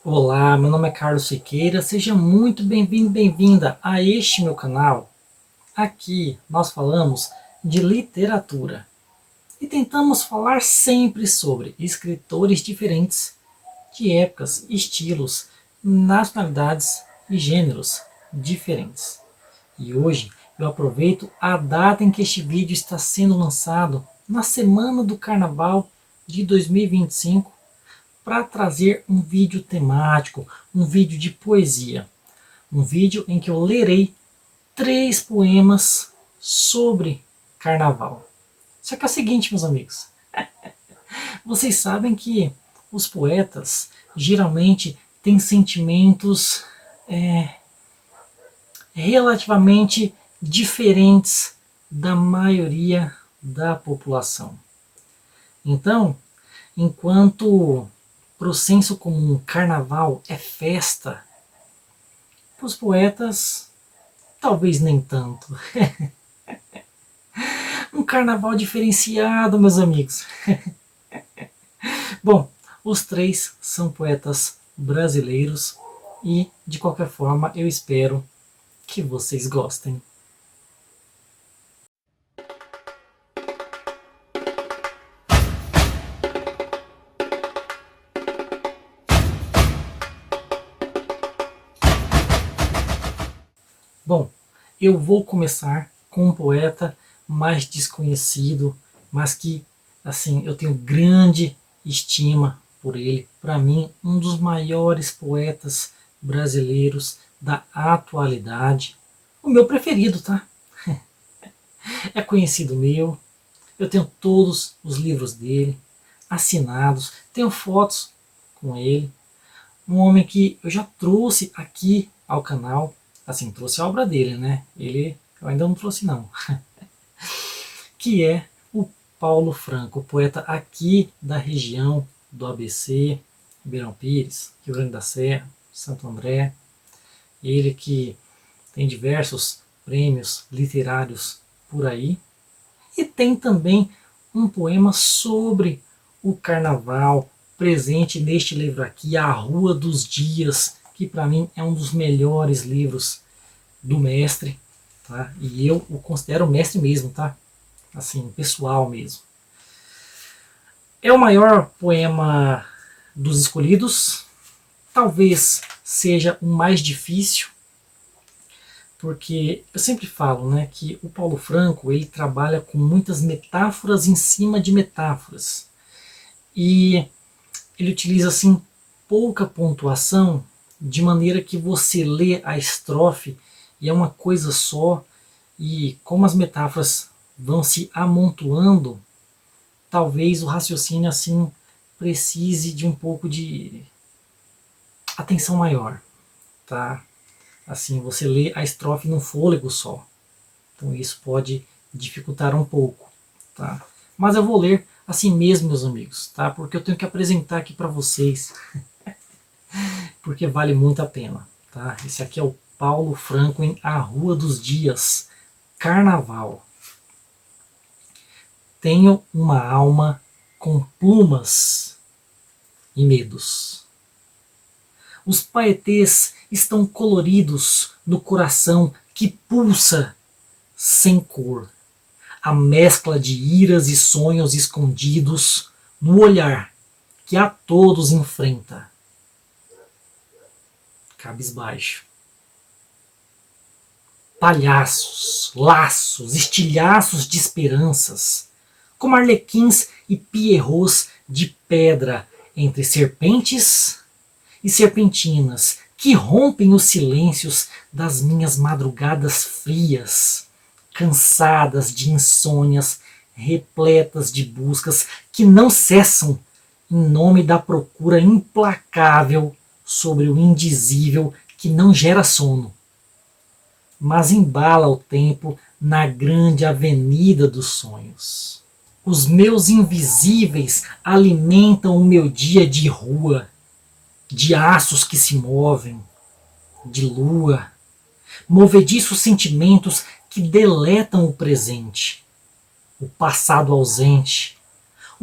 Olá, meu nome é Carlos Siqueira, seja muito bem-vindo, bem-vinda a este meu canal. Aqui nós falamos de literatura e tentamos falar sempre sobre escritores diferentes, de épocas, estilos, nacionalidades e gêneros diferentes. E hoje eu aproveito a data em que este vídeo está sendo lançado, na semana do Carnaval de 2025, para trazer um vídeo temático, um vídeo de poesia. Um vídeo em que eu lerei 3 poemas sobre carnaval. Só que é o seguinte, meus amigos, vocês sabem que os poetas geralmente têm sentimentos relativamente diferentes da maioria da população. Então, enquanto para o senso comum carnaval é festa, para os poetas talvez nem tanto. Um carnaval diferenciado, meus amigos. Bom, os 3 são poetas brasileiros e, de qualquer forma, eu espero que vocês gostem. Bom, eu vou começar com um poeta mais desconhecido, mas que, assim, eu tenho grande estima por ele. Para mim, um dos maiores poetas brasileiros da atualidade. O meu preferido, tá? É conhecido meu. Eu tenho todos os livros dele assinados, tenho fotos com ele. Um homem que eu já trouxe aqui ao canal, assim, trouxe a obra dele, né? Ele eu ainda não trouxe não. Que é o Paulo Franco, o poeta aqui da região do ABC, Ribeirão Pires, Rio Grande da Serra, Santo André. Ele que tem diversos prêmios literários por aí. E tem também um poema sobre o carnaval, presente neste livro aqui, A Rua dos Dias, que para mim é um dos melhores livros do mestre, tá? E eu o considero mestre mesmo, tá? Assim, pessoal mesmo. É o maior poema dos escolhidos, talvez seja o mais difícil, porque eu sempre falo, né, que o Paulo Franco ele trabalha com muitas metáforas em cima de metáforas. E ele utiliza assim pouca pontuação, de maneira que você lê a estrofe e é uma coisa só, e como as metáforas vão se amontoando, talvez o raciocínio assim precise de um pouco de atenção maior, tá? Assim, você lê a estrofe num fôlego só. Então isso pode dificultar um pouco, tá? Mas eu vou ler assim mesmo, meus amigos, tá? Porque eu tenho que apresentar aqui para vocês, porque vale muito a pena, tá? Esse aqui é o Paulo Franco em A Rua dos Dias, Carnaval. Tenho uma alma com plumas e medos. Os paetês estão coloridos no coração que pulsa sem cor. A mescla de iras e sonhos escondidos no olhar que a todos enfrenta. Cabisbaixo. Palhaços, laços, estilhaços de esperanças, como arlequins e pierrots de pedra entre serpentes e serpentinas que rompem os silêncios das minhas madrugadas frias, cansadas de insônias, repletas de buscas que não cessam em nome da procura implacável sobre o indizível que não gera sono, mas embala o tempo na grande avenida dos sonhos. Os meus invisíveis alimentam o meu dia de rua, de aços que se movem, de lua, movediços sentimentos que deletam o presente, o passado ausente,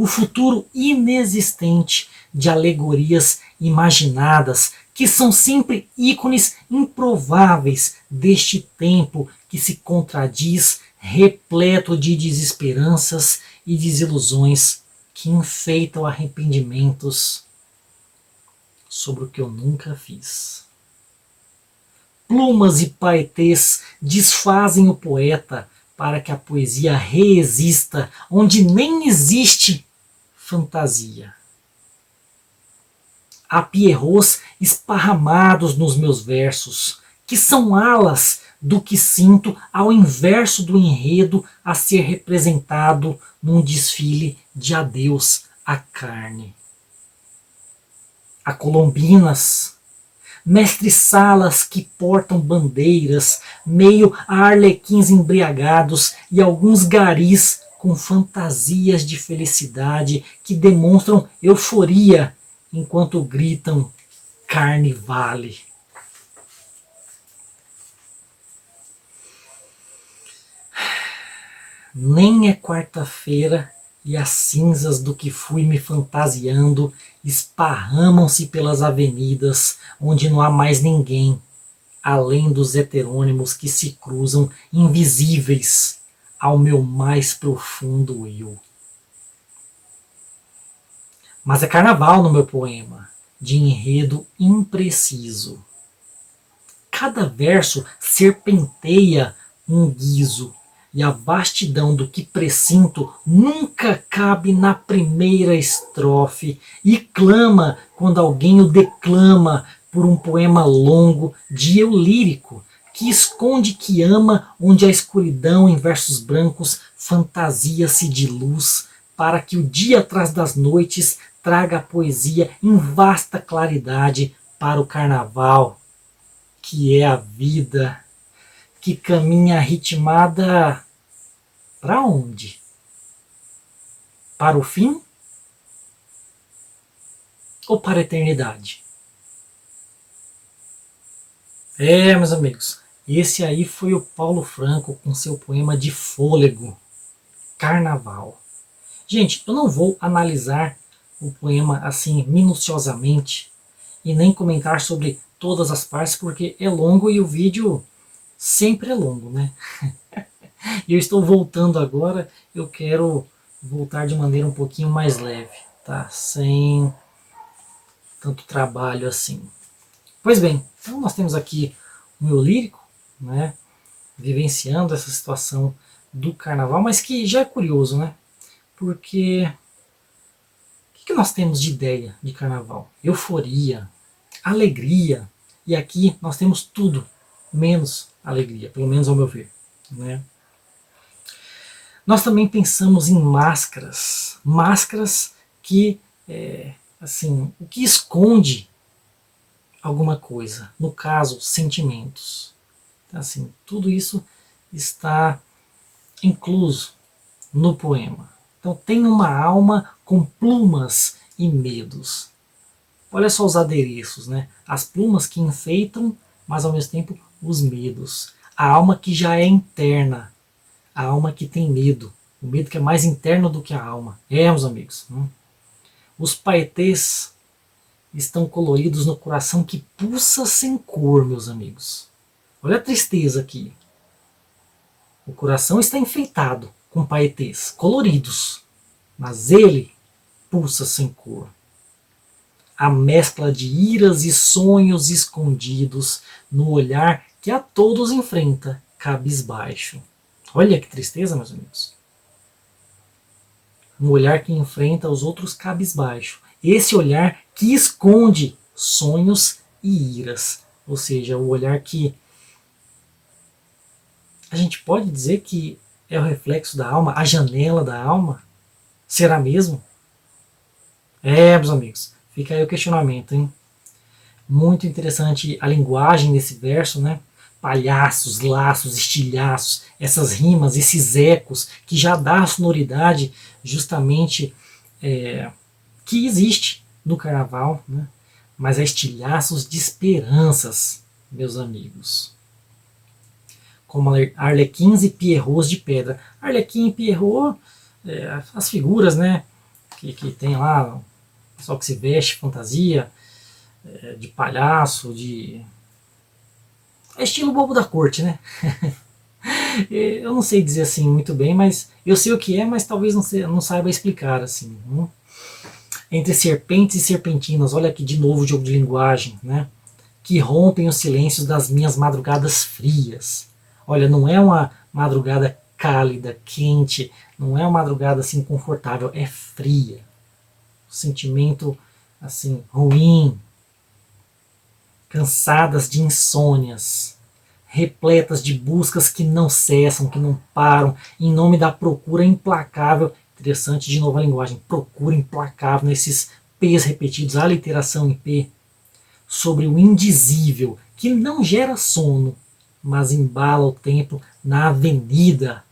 o futuro inexistente de alegorias imaginadas, que são sempre ícones improváveis deste tempo que se contradiz, repleto de desesperanças e desilusões que enfeitam arrependimentos sobre o que eu nunca fiz. Plumas e paetês desfazem o poeta para que a poesia reexista onde nem existe fantasia. Há pierrots esparramados nos meus versos, que são alas do que sinto ao inverso do enredo a ser representado num desfile de adeus à carne. Há colombinas, mestres-salas que portam bandeiras, meio a arlequins embriagados e alguns garis com fantasias de felicidade que demonstram euforia enquanto gritam carne vale. Nem é quarta-feira e as cinzas do que fui me fantasiando esparramam-se pelas avenidas onde não há mais ninguém, além dos heterônimos que se cruzam invisíveis ao meu mais profundo eu. Mas é carnaval no meu poema, de enredo impreciso. Cada verso serpenteia um guiso, e a vastidão do que presinto nunca cabe na primeira estrofe e clama quando alguém o declama por um poema longo de eu lírico que esconde que ama onde a escuridão em versos brancos fantasia-se de luz para que o dia atrás das noites traga a poesia em vasta claridade para o carnaval, que é a vida que caminha ritmada para onde? Para o fim? Ou para a eternidade? Meus amigos, esse aí foi o Paulo Franco com seu poema de fôlego, Carnaval. Gente, eu não vou analisar o poema assim minuciosamente e nem comentar sobre todas as partes porque é longo e o vídeo sempre é longo, né? E eu estou voltando agora, eu quero voltar de maneira um pouquinho mais leve, tá? Sem tanto trabalho assim. Pois bem, então nós temos aqui o meu lírico, né? Vivenciando essa situação do carnaval, mas que já é curioso, né? Porque o que nós temos de ideia de carnaval? Euforia, alegria, e aqui nós temos tudo menos alegria, pelo menos ao meu ver, né? Nós também pensamos em máscaras, máscaras que, assim, o que esconde alguma coisa, no caso, sentimentos. Então, assim, tudo isso está incluso no poema. Então tem uma alma com plumas e medos. Olha só os adereços, né? As plumas que enfeitam, mas ao mesmo tempo os medos. A alma que já é interna, a alma que tem medo, o medo que é mais interno do que a alma. Meus amigos. Os paetês estão coloridos no coração que pulsa sem cor, meus amigos. Olha a tristeza aqui. O coração está enfeitado com paetês coloridos, mas ele pulsa sem cor. A mescla de iras e sonhos escondidos no olhar que a todos enfrenta, cabisbaixo. Olha que tristeza, meus amigos. Um olhar que enfrenta os outros cabisbaixo. Esse olhar que esconde sonhos e iras. Ou seja, o olhar que a gente pode dizer que é o reflexo da alma, a janela da alma. Será mesmo? Meus amigos, fica aí o questionamento, hein? Muito interessante a linguagem desse verso, né? Palhaços, laços, estilhaços, essas rimas, esses ecos, que já dá a sonoridade justamente que existe no carnaval, né? Mas é estilhaços de esperanças, meus amigos. Como arlequins e pierrots de pedra. Arlequim e pierrot, as figuras, né? que tem lá, o pessoal que se veste fantasia, de palhaço, de... É estilo bobo da corte, né? Eu não sei dizer assim muito bem, mas eu sei o que é, mas talvez não saiba explicar assim. Entre serpentes e serpentinas, olha aqui de novo o jogo de linguagem, né? Que rompem os silêncios das minhas madrugadas frias. Olha, não é uma madrugada cálida, quente, não é uma madrugada assim confortável, é fria. Um sentimento assim ruim, cansadas de insônias, repletas de buscas que não cessam, que não param, em nome da procura implacável. Interessante de novo a linguagem, procura implacável nesses P's repetidos, a literação em P, sobre o indizível, que não gera sono, mas embala o tempo na avenida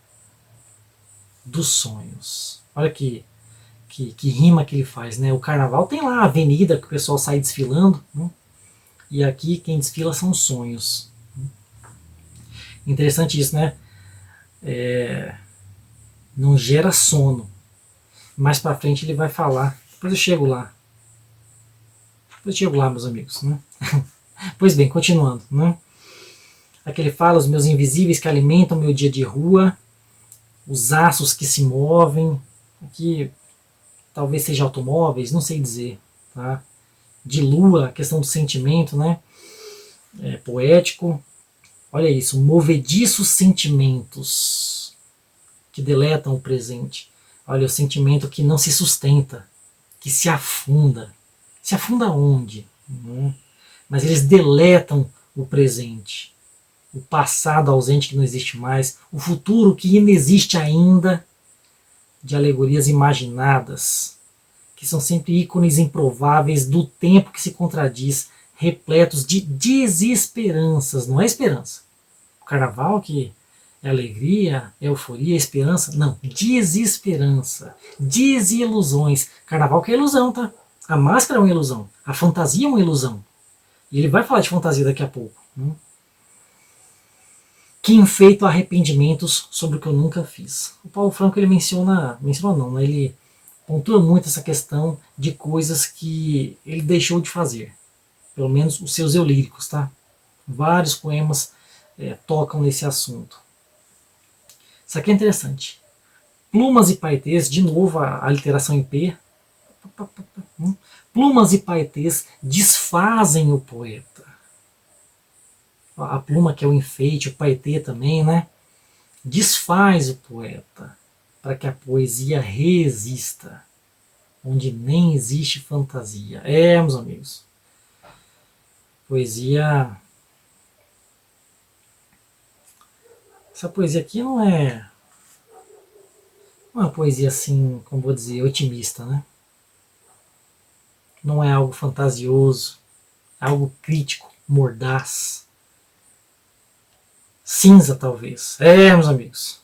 dos sonhos. Olha que rima que ele faz, né? O carnaval tem lá a avenida que o pessoal sai desfilando, né? E aqui quem desfila são os sonhos. Interessante isso, né? Não gera sono. Mais pra frente ele vai falar. Depois eu chego lá. Meus amigos, né? Pois bem, continuando, né? Aqui ele fala, os meus invisíveis que alimentam meu dia de rua, os aços que se movem, aqui talvez seja automóveis, não sei dizer, tá? De lua, a questão do sentimento, né? Poético. Olha isso, movediços sentimentos que deletam o presente. Olha, o sentimento que não se sustenta, que se afunda. Se afunda onde? Mas eles deletam o presente. O passado ausente que não existe mais. O futuro que inexiste ainda. De alegorias imaginadas. Que são sempre ícones improváveis do tempo que se contradiz. Repletos de desesperanças. Não é esperança. O carnaval que é alegria, é euforia, é esperança. Não, desesperança. Desilusões. Carnaval que é ilusão, tá? A máscara é uma ilusão. A fantasia é uma ilusão. E ele vai falar de fantasia daqui a pouco. Que enfeito arrependimentos sobre o que eu nunca fiz. O Paulo Franco ele menciona não, né? Ele pontua muito essa questão de coisas que ele deixou de fazer. Pelo menos os seus eu líricos, tá? Vários poemas tocam nesse assunto. Isso aqui é interessante. Plumas e paetês, de novo a literação em P. Plumas e paetês desfazem o poeta. A pluma que é o enfeite, o paetê também, né? Desfaz o poeta para que a poesia resista, onde nem existe fantasia. Meus amigos. Poesia... Essa poesia aqui não é uma poesia assim, como vou dizer, otimista, né? Não é algo fantasioso, é algo crítico, mordaz. Cinza, talvez. Meus amigos.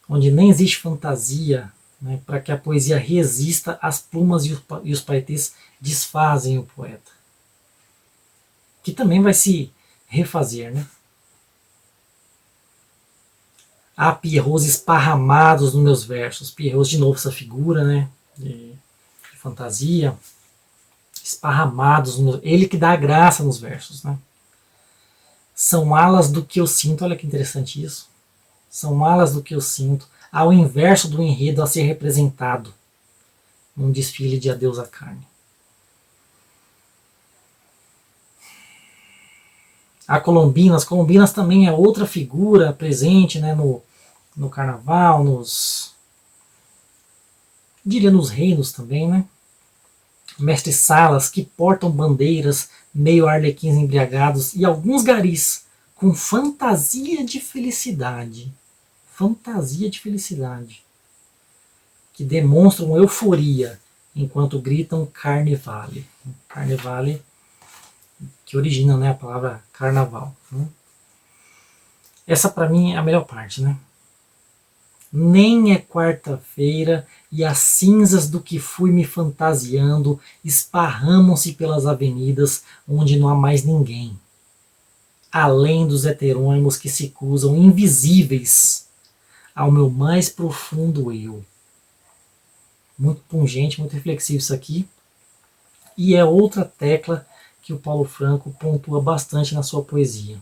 Onde nem existe fantasia, né, para que a poesia resista, as plumas e os paetês desfazem o poeta. Que também vai se refazer, né? Há pierrots esparramados nos meus versos. Pierrots, de novo, essa figura, né? De fantasia. Esparramados. Ele que dá a graça nos versos, né? São alas do que eu sinto. Olha que interessante isso. São alas do que eu sinto, ao inverso do enredo a ser representado num desfile de adeus à carne. A Colombina, as Colombinas também é outra figura presente, né, no carnaval, diria nos reinos também, né? Mestres salas que portam bandeiras, meio arlequins embriagados e alguns garis com fantasia de felicidade. Fantasia de felicidade. Que demonstram euforia enquanto gritam carnevale. Carnevale que origina, né, a palavra carnaval. Né? Essa para mim é a melhor parte, né? Nem é quarta-feira e as cinzas do que fui me fantasiando esparramam-se pelas avenidas onde não há mais ninguém. Além dos heterônimos que se cruzam invisíveis ao meu mais profundo eu. Muito pungente, muito reflexivo isso aqui. E é outra tecla que o Paulo Franco pontua bastante na sua poesia.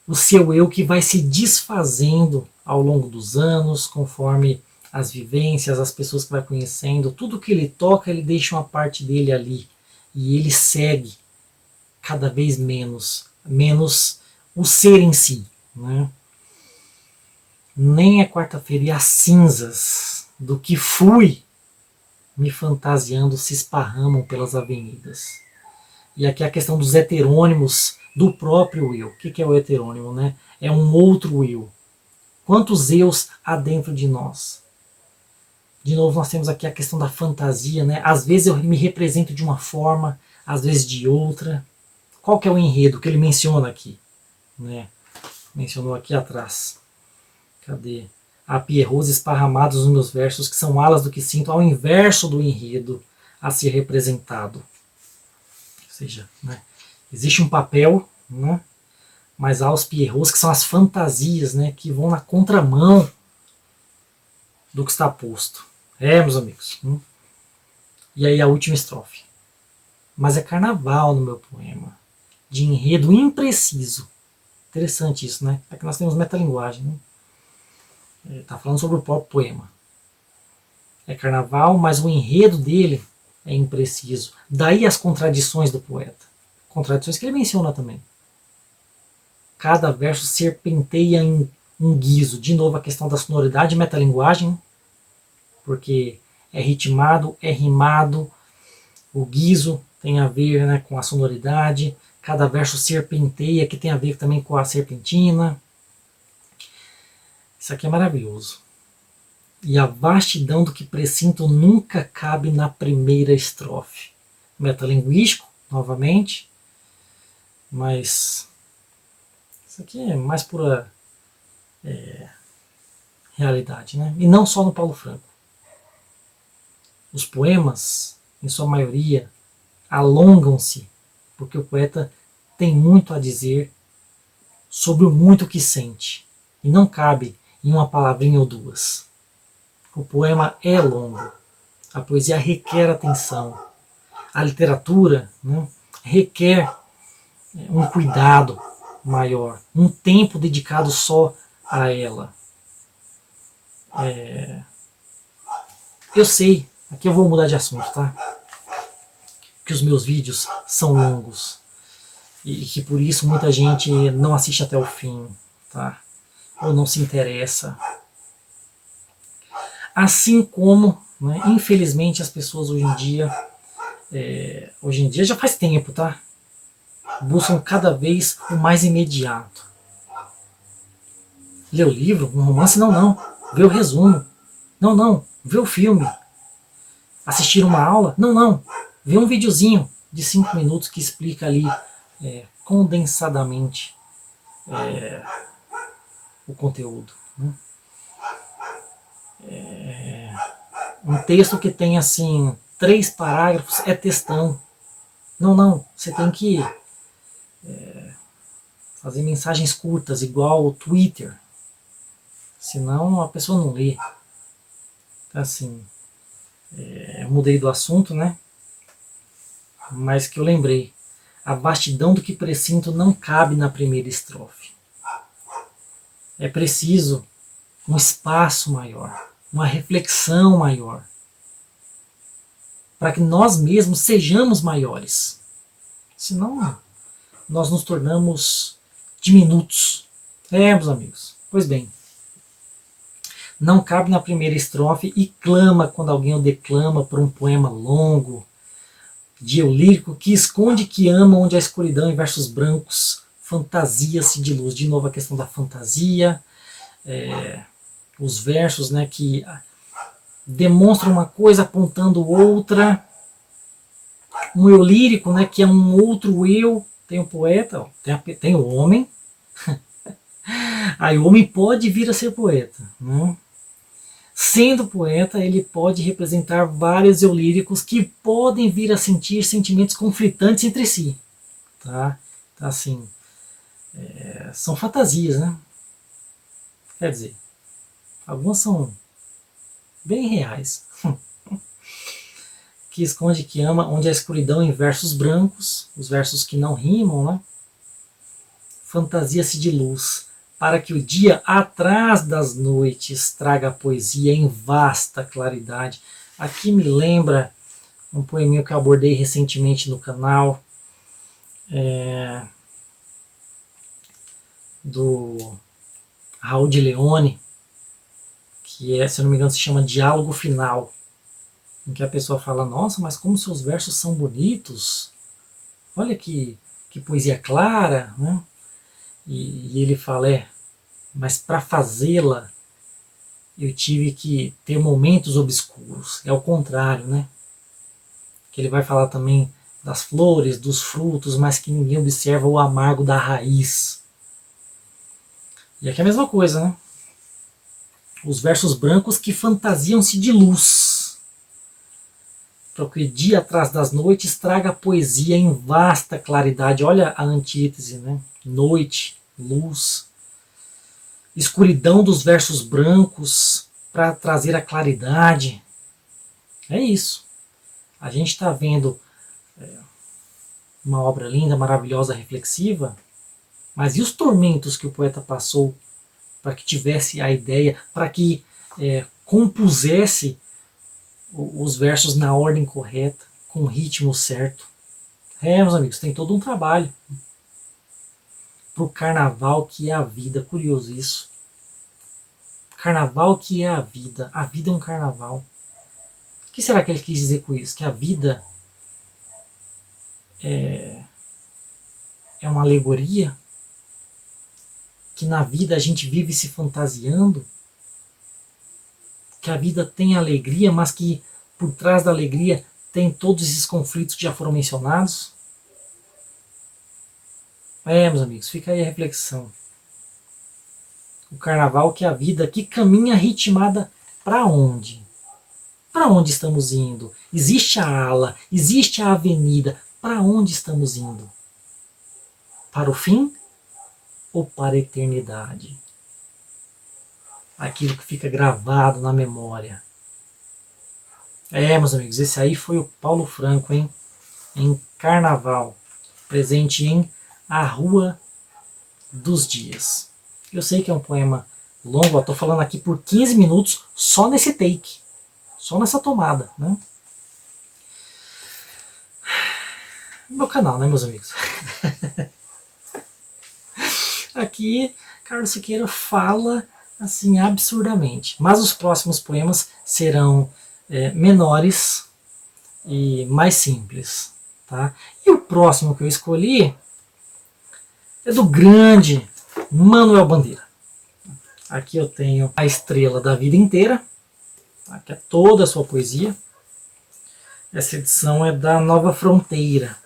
O seu eu que vai se desfazendo ao longo dos anos, conforme as vivências, as pessoas que vai conhecendo, tudo que ele toca, ele deixa uma parte dele ali. E ele segue cada vez menos o ser em si. Né? Nem é quarta-feira e as cinzas do que fui me fantasiando se esparramam pelas avenidas. E aqui a questão dos heterônimos do próprio eu. O que é o heterônimo? Né? É um outro eu. Quantos eus há dentro de nós? De novo, nós temos aqui a questão da fantasia. Né? Às vezes eu me represento de uma forma, às vezes de outra. Qual que é o enredo que ele menciona aqui? Né? Mencionou aqui atrás. Cadê? Há pierrots esparramados nos meus versos, que são alas do que sinto, ao inverso do enredo a ser representado. Ou seja, né? Existe um papel, né? Mas há os pierrots, que são as fantasias, né? Que vão na contramão do que está posto. Meus amigos. E aí a última estrofe. Mas é carnaval no meu poema, de enredo impreciso. Interessante isso, né? Aqui nós temos metalinguagem, né? Está falando sobre o próprio poema. É carnaval, mas o enredo dele é impreciso. Daí as contradições do poeta. Contradições que ele menciona também. Cada verso serpenteia em um guiso. De novo a questão da sonoridade e metalinguagem, porque é ritmado, é rimado. O guiso tem a ver, né, com a sonoridade. Cada verso serpenteia, que tem a ver também com a serpentina. Isso aqui é maravilhoso. E a vastidão do que presinto nunca cabe na primeira estrofe. Metalinguístico, novamente, mas isso aqui é mais pura realidade, né? E não só no Paulo Franco. Os poemas, em sua maioria, alongam-se, porque o poeta tem muito a dizer sobre o muito que sente, e não cabe em uma palavrinha ou duas. O poema é longo, a poesia requer atenção, a literatura, né, requer um cuidado maior, um tempo dedicado só a ela. Eu sei, aqui eu vou mudar de assunto, tá? Que os meus vídeos são longos e que por isso muita gente não assiste até o fim, tá? Ou não se interessa. Assim como, né, infelizmente, as pessoas hoje em dia já faz tempo, tá? Buscam cada vez o mais imediato. Ler o livro, um romance, não. Ver o resumo. Não. Ver o filme. Assistir uma aula, não. Ver um videozinho de 5 minutos que explica ali condensadamente o conteúdo. Né? Um texto que tem assim 3 parágrafos é textão. Não. Você tem que fazer mensagens curtas, igual o Twitter. Senão a pessoa não lê. Então, assim, eu mudei do assunto, né? Mas que eu lembrei. A vastidão do que presinto não cabe na primeira estrofe. É preciso um espaço maior, uma reflexão maior, para que nós mesmos sejamos maiores. Senão, nós nos tornamos diminutos. Meus amigos. Pois bem, não cabe na primeira estrofe e clama quando alguém o declama por um poema longo, de eu lírico, que esconde que ama onde a escuridão em versos brancos fantasia-se de luz. De novo a questão da fantasia, os versos, né, que demonstram uma coisa apontando outra. Um eu lírico, né, que é um outro eu. Tem o poeta, tem o homem. Aí o homem pode vir a ser poeta. Né? Sendo poeta, ele pode representar vários eu líricos que podem vir a sentir sentimentos conflitantes entre si. Tá? Então, assim, são fantasias, né? Quer dizer, algumas são bem reais. Que esconde, que ama, onde a escuridão em versos brancos, os versos que não rimam, né? Fantasia-se de luz, para que o dia atrás das noites traga a poesia em vasta claridade. Aqui me lembra um poeminho que eu abordei recentemente no canal, do Raul de Leone, que se eu não me engano se chama Diálogo Final, em que a pessoa fala, nossa, mas como seus versos são bonitos, olha que poesia clara, né? E ele fala, mas para fazê-la eu tive que ter momentos obscuros, é o contrário, né? Que ele vai falar também das flores, dos frutos, mas que ninguém observa o amargo da raiz. E aqui é a mesma coisa, né? Os versos brancos que fantasiam-se de luz, para que o dia atrás das noites traga a poesia em vasta claridade. Olha a antítese, né? Noite, luz, escuridão dos versos brancos para trazer a claridade. É isso. A gente está vendo uma obra linda, maravilhosa, reflexiva, mas e os tormentos que o poeta passou para que tivesse a ideia, para que compusesse os versos na ordem correta, com o ritmo certo. Meus amigos, tem todo um trabalho para o carnaval que é a vida. Curioso isso. Carnaval que é a vida. A vida é um carnaval. O que será que ele quis dizer com isso? Que a vida é uma alegoria? Que na vida a gente vive se fantasiando? Que a vida tem alegria, mas que por trás da alegria tem todos esses conflitos que já foram mencionados? Meus amigos, fica aí a reflexão. O carnaval que é a vida que caminha ritmada para onde? Para onde estamos indo? Existe a ala, existe a avenida. Para onde estamos indo? Para o fim ou para a eternidade? Aquilo que fica gravado na memória. Meus amigos, esse aí foi o Paulo Franco, hein? Em Carnaval, presente em A Rua dos Dias. Eu sei que é um poema longo, estou falando aqui por 15 minutos só nesse take, só nessa tomada, né? Meu canal, né, meus amigos? Aqui, Carlos Siqueira fala assim absurdamente, mas os próximos poemas serão menores e mais simples, tá? E o próximo que eu escolhi é do grande Manuel Bandeira. Aqui eu tenho A Estrela da Vida Inteira, tá? Que é toda a sua poesia. Essa edição é da Nova Fronteira.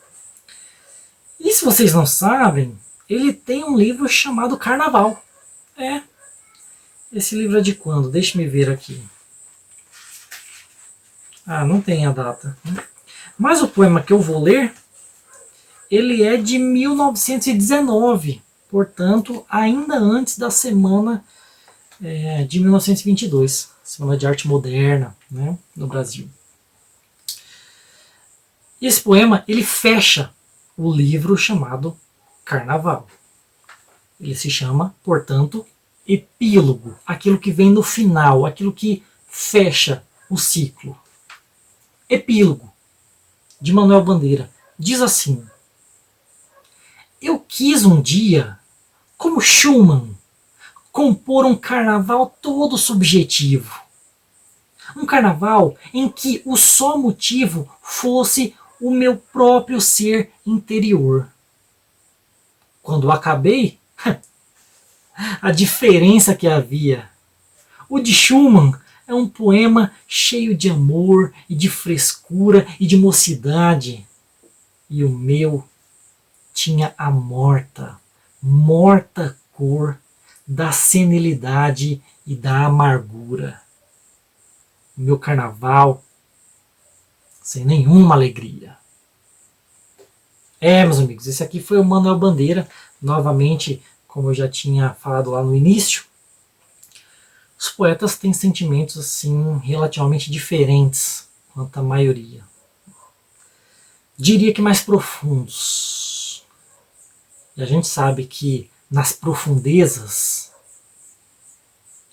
E se vocês não sabem, ele tem um livro chamado Carnaval. Esse livro é de quando? Deixa-me ver aqui. Não tem a data. Mas o poema que eu vou ler, ele é de 1919. Portanto, ainda antes da semana de 1922. Semana de Arte Moderna, né, no Brasil. E esse poema, ele fecha o livro chamado Carnaval. Ele se chama, portanto, epílogo, aquilo que vem no final, aquilo que fecha o ciclo. Epílogo, de Manuel Bandeira, diz assim: eu quis um dia, como Schumann, compor um carnaval todo subjetivo. Um carnaval em que o só motivo fosse o meu próprio ser interior. Quando acabei, a diferença que havia. O de Schumann é um poema cheio de amor e de frescura e de mocidade. E o meu tinha a morta cor da senilidade e da amargura. O meu carnaval sem nenhuma alegria. Meus amigos, esse aqui foi o Manuel Bandeira, novamente, como eu já tinha falado lá no início, Os poetas têm sentimentos assim relativamente diferentes quanto à maioria. Diria que mais profundos. E a gente sabe que nas profundezas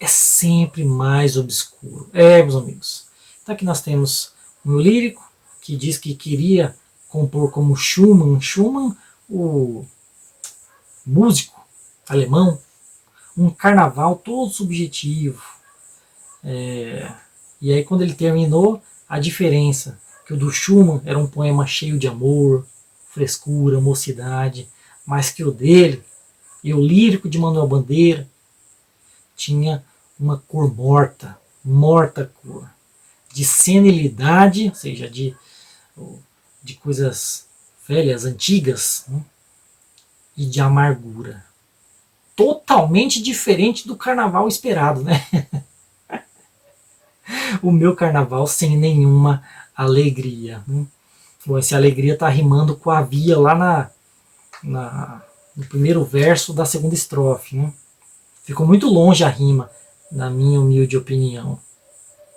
é sempre mais obscuro. Meus amigos. Então aqui nós temos um lírico que diz que queria compor como Schumann. Schumann, o músico alemão, um carnaval todo subjetivo. E aí quando ele terminou, a diferença, que o do Schumann era um poema cheio de amor, frescura, mocidade, mas que o dele, e o lírico de Manuel Bandeira, tinha uma cor morta, morta cor, de senilidade, ou seja, de coisas velhas, antigas, né? E de amargura. Totalmente diferente do carnaval esperado, né? O meu carnaval sem nenhuma alegria. Né? Bom, essa alegria está rimando com a via lá no primeiro verso da segunda estrofe. Né? Ficou muito longe a rima, na minha humilde opinião.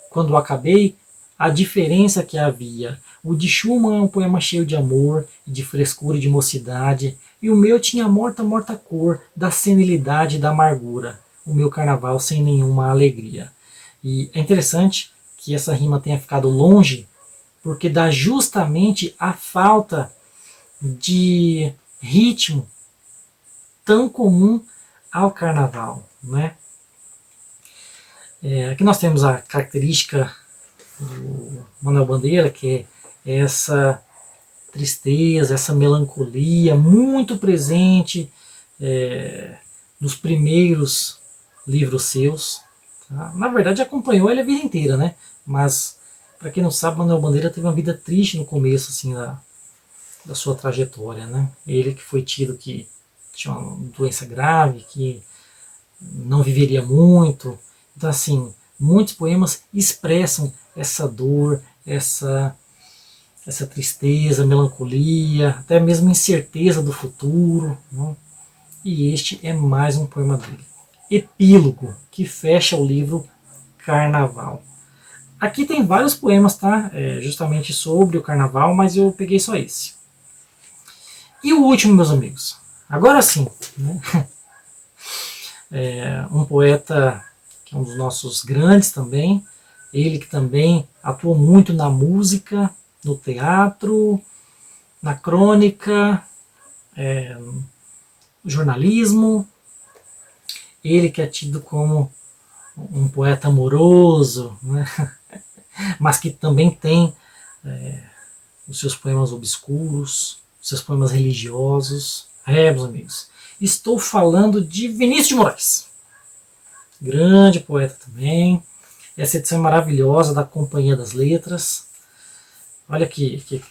Quando eu acabei, a diferença que havia. O de Schumann é um poema cheio de amor, de frescura e de mocidade, e o meu tinha a morta, morta cor da senilidade e da amargura. O meu carnaval sem nenhuma alegria. E é interessante que essa rima tenha ficado longe, porque dá justamente a falta de ritmo tão comum ao carnaval. Né? Aqui nós temos a característica do Manuel Bandeira, que é essa tristeza, essa melancolia muito presente nos primeiros livros seus. Tá? Na verdade, acompanhou ele a vida inteira, né? Mas, para quem não sabe, Manuel Bandeira teve uma vida triste no começo assim, da sua trajetória. Né? Ele que foi tido que tinha uma doença grave, que não viveria muito. Então, assim, muitos poemas expressam essa dor, essa tristeza, melancolia, até mesmo incerteza do futuro. Né? E este é mais um poema dele. Epílogo, que fecha o livro Carnaval. Aqui tem vários poemas, tá? Justamente sobre o carnaval, mas eu peguei só esse. E o último, meus amigos. Agora sim. Né? Um poeta que é um dos nossos grandes também. Ele que também atuou muito na música, no teatro, na crônica, no jornalismo. Ele que é tido como um poeta amoroso, né? Mas que também tem os seus poemas obscuros, os seus poemas religiosos. Meus amigos, estou falando de Vinícius de Moraes. Grande poeta também. Essa edição é maravilhosa da Companhia das Letras. Olha que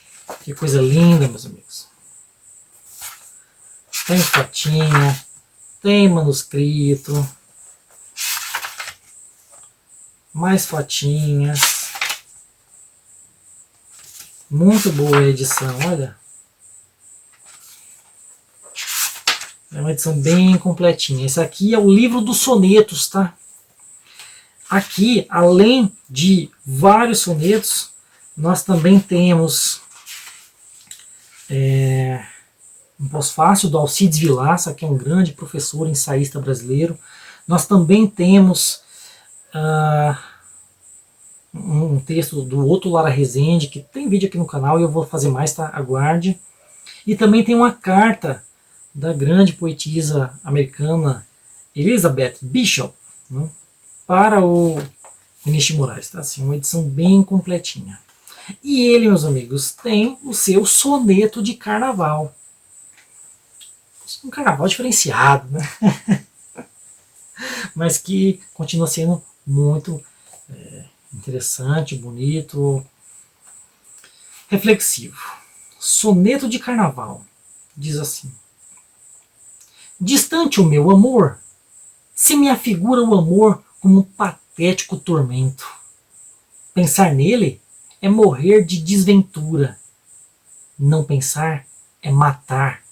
coisa linda, meus amigos. Tem fotinha, tem manuscrito, mais fotinhas. Muito boa a edição, olha. É uma edição bem completinha. Esse aqui é o livro dos sonetos, tá? Aqui, além de vários sonetos, nós também temos um pós-fácil do Alcides Vilaça, que é um grande professor ensaísta brasileiro. Nós também temos um texto do Otto Lara Rezende, que tem vídeo aqui no canal e eu vou fazer mais, tá? Aguarde. E também tem uma carta da grande poetisa americana Elizabeth Bishop, né, para o Vinícius de Moraes. Tá? Assim, uma edição bem completinha. E ele, meus amigos, tem o seu soneto de carnaval. Um carnaval diferenciado, né? Mas que continua sendo muito interessante, bonito, reflexivo. Soneto de carnaval. Diz assim: distante o meu amor, se me afigura o amor como um patético tormento. Pensar nele é morrer de desventura. Não pensar é matar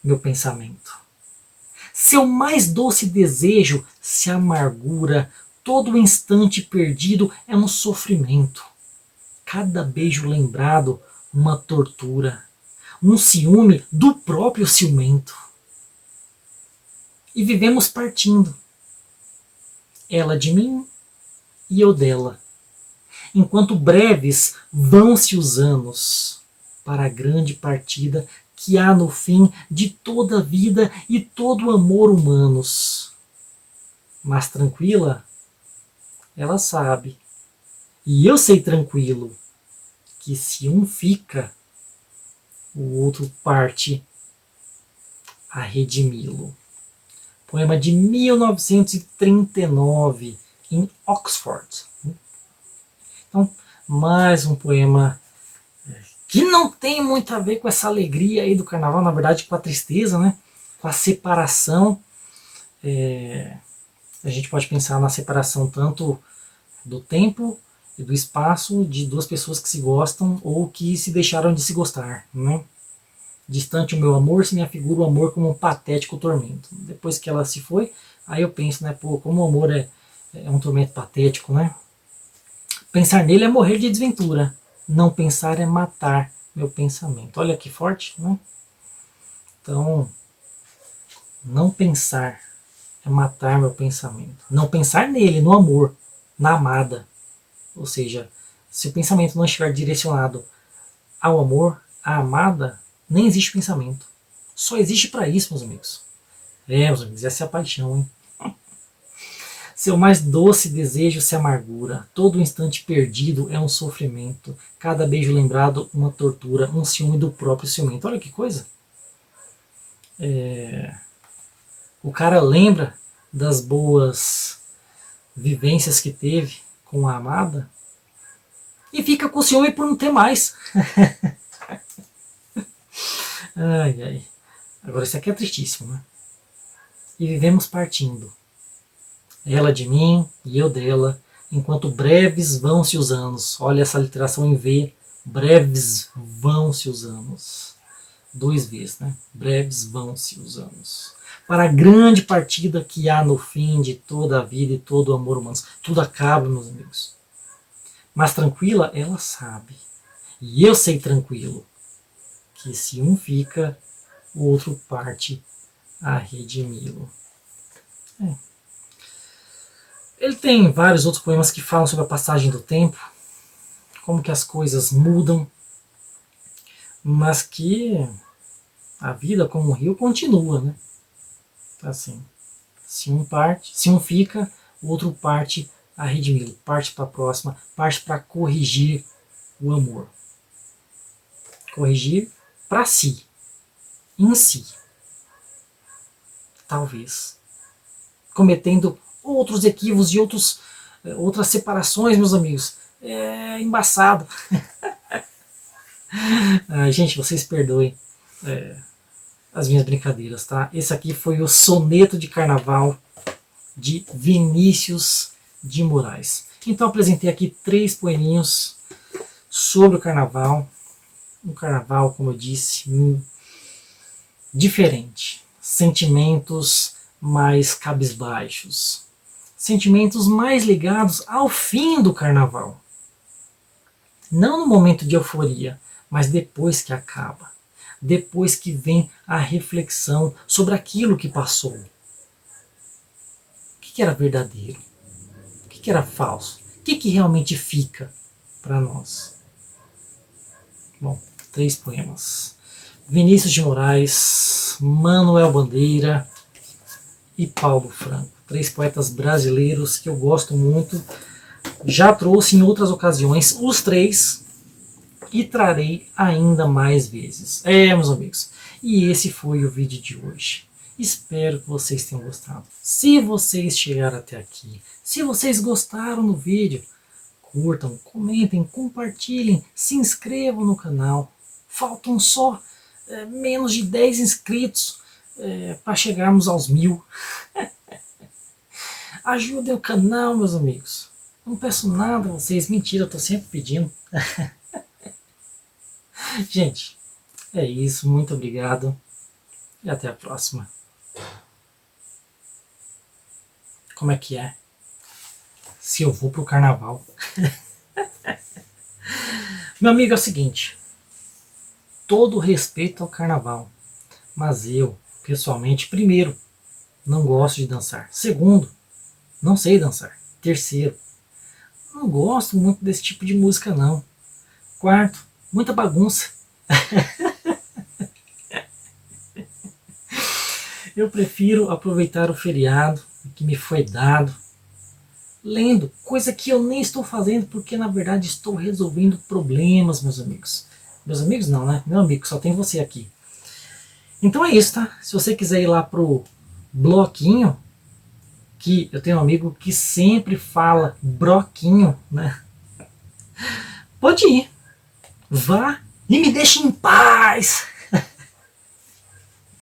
meu pensamento. Seu mais doce desejo se amargura, todo instante perdido é um sofrimento. Cada beijo lembrado, uma tortura, um ciúme do próprio ciumento. E vivemos partindo, ela de mim e eu dela, enquanto breves vão-se os anos para a grande partida que há no fim de toda a vida e todo amor humanos. Mas tranquila, ela sabe, e eu sei tranquilo, que se um fica, o outro parte a redimi-lo. Poema de 1939, em Oxford. Então, mais um poema que não tem muito a ver com essa alegria aí do carnaval, na verdade com a tristeza, né? Com a separação. A gente pode pensar na separação tanto do tempo e do espaço de duas pessoas que se gostam ou que se deixaram de se gostar, né? Distante o meu amor, se me afigura o amor como um patético tormento. Depois que ela se foi, aí eu penso, né, pô, como o amor é um tormento patético, né? Pensar nele é morrer de desventura. Não pensar é matar meu pensamento. Olha que forte, né? Então, não pensar é matar meu pensamento. Não pensar nele, no amor, na amada. Ou seja, se o pensamento não estiver direcionado ao amor, à amada, nem existe pensamento. Só existe para isso, meus amigos. Meus amigos, essa é a paixão, hein? Seu mais doce desejo se amargura, todo instante perdido é um sofrimento, cada beijo lembrado uma tortura, um ciúme do próprio ciumento. Olha que coisa! O cara lembra das boas vivências que teve com a amada e fica com ciúme por não ter mais. Ai, ai. Agora isso aqui é tristíssimo, né? E vivemos partindo. Ela de mim e eu dela, enquanto breves vão-se os anos. Olha essa literação em V. Breves vão-se os anos. 2 vezes, né? Breves vão-se os anos. Para a grande partida que há no fim de toda a vida e todo o amor humano. Tudo acaba, meus amigos. Mas tranquila, ela sabe. E eu sei tranquilo. Que se um fica, o outro parte a redimi-lo. Ele tem vários outros poemas que falam sobre a passagem do tempo, como que as coisas mudam, mas que a vida como um rio continua, né? Assim, se um fica, o outro parte a redimi-lo, parte para a próxima, parte para corrigir o amor. Corrigir para si, em si. Talvez. Cometendo outros equívocos e outras separações, meus amigos. É embaçado. Gente, vocês perdoem as minhas brincadeiras, tá? Esse aqui foi o Soneto de Carnaval de Vinícius de Moraes. Então apresentei aqui 3 poeminhos sobre o carnaval. Um carnaval, como eu disse, diferente. Sentimentos mais cabisbaixos. Sentimentos mais ligados ao fim do carnaval. Não no momento de euforia, mas depois que acaba. Depois que vem a reflexão sobre aquilo que passou. O que era verdadeiro? O que era falso? O que realmente fica para nós? Bom, 3 poemas. Vinícius de Moraes, Manuel Bandeira e Paulo Franco. 3 poetas brasileiros que eu gosto muito. Já trouxe em outras ocasiões os 3 e trarei ainda mais vezes. Meus amigos. E esse foi o vídeo de hoje. Espero que vocês tenham gostado. Se vocês chegaram até aqui, se vocês gostaram do vídeo, curtam, comentem, compartilhem, se inscrevam no canal. Faltam só menos de 10 inscritos para chegarmos aos 1000. Ajudem o canal, meus amigos. Não peço nada a vocês. Mentira, eu estou sempre pedindo. Gente, é isso. Muito obrigado. E até a próxima. como é que é se eu vou pro carnaval. Meu amigo, é o seguinte, todo respeito ao carnaval, mas eu, pessoalmente, primeiro, não gosto de dançar. Segundo, não sei dançar. Terceiro, não gosto muito desse tipo de música não. Quarto, muita bagunça. Eu prefiro aproveitar o feriado que me foi dado, lendo, coisa que eu nem estou fazendo, porque na verdade estou resolvendo problemas, meus amigos. Meus amigos não, né? Meu amigo, só tem você aqui. Então é isso, tá? Se você quiser ir lá pro bloquinho, que eu tenho um amigo que sempre fala broquinho, né? Pode ir. Vá e me deixe em paz.